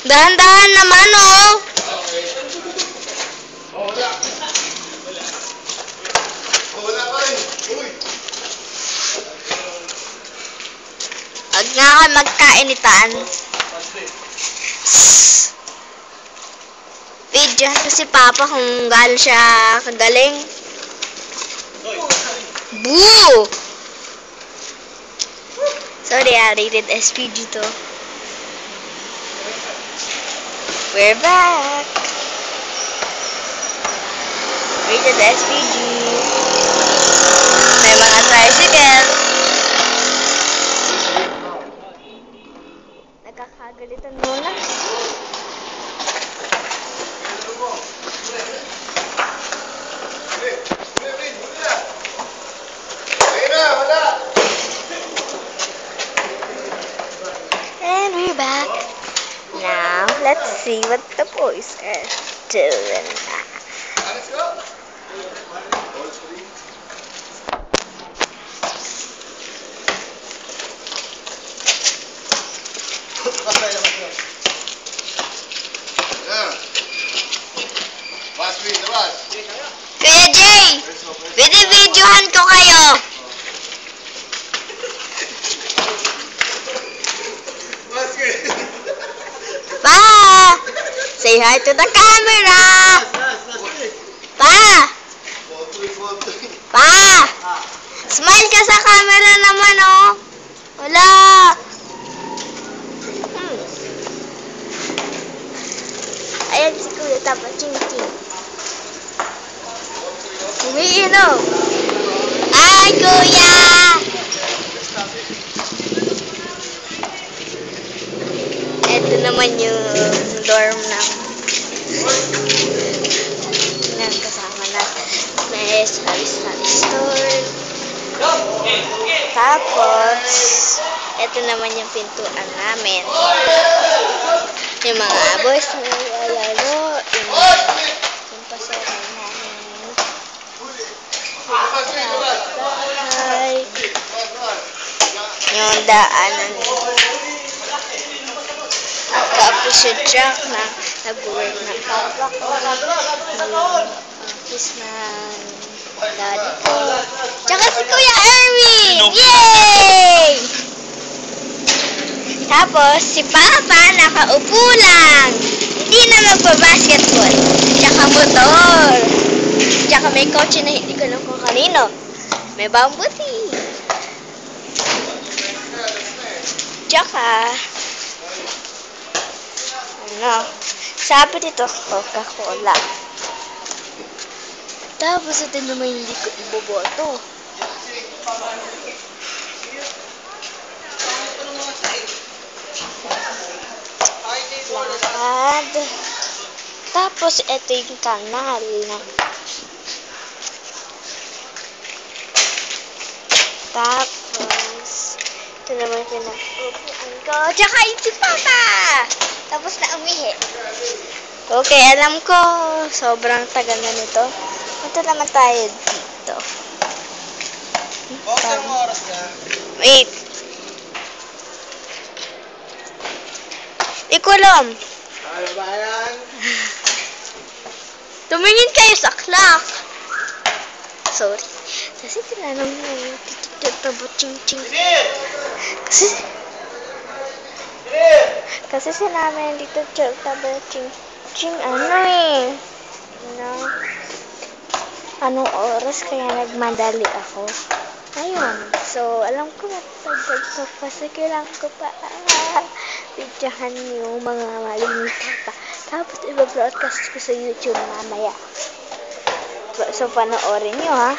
Dahan-dahan naman, oh. Huwag nga ka magkainitan. Video ko si Papa kung gaano siya kagaling. Boo! Sorry, rated SPG to. We're back. Rated SPG. May mga tricycle. Nagkakagalitan muna. And we're back. Now, let's see what the boys are doing. Let's go. Kuya Jay, video-videohan ko kayo. Pa! Say hi to the camera! Pa! Pa! Smile ka sa camera naman, oh! Wala! Ayan si Kuya, tapos ching-ching. Umiinom! Ay, Kuya! Ito naman yung dorm ng kasama natin. May sari-sari store. Tapos, ito naman yung pintuan namin. Yung mga boys na naglalaro. Yung pasokan namin. Bahay. Yung daanan. Tapos si Jack na nag-work ng papa ko. Yung office ng daddy ko. Tsaka si Kuya Erwin! Yay! Tapos si Papa nakaupo lang. Hindi na magpa-basketball. Tsaka motor. Tsaka may kotse na hindi ko alam kung kanino. May bambuti. Tsaka sabi dito, Coca-Cola. Tapos ito naman hindi ko iboboto. Lakad. Tapos ito yung kanal. Tapos ito naman pinag-upuan ko. Tsaka yung si Papa! Tapos na umihi. Okay, alam ko, sobrang tagal na nito. Ito naman tayo dito. Wait. Ikulom. Ano ba yan? Tumingin kayo sa clock. Sorry. Kasi tinanong mo yung ching-ching. Kasi sinabi dito ching anong oras kaya nagmadali ako. Ayun. So, alam ko matagal ko pa. Kasi kailangan ko pa videohan yung mga malimita pa. Tapos, iba-broadcast ko sa YouTube mamaya. So, panoorin nyo, ha?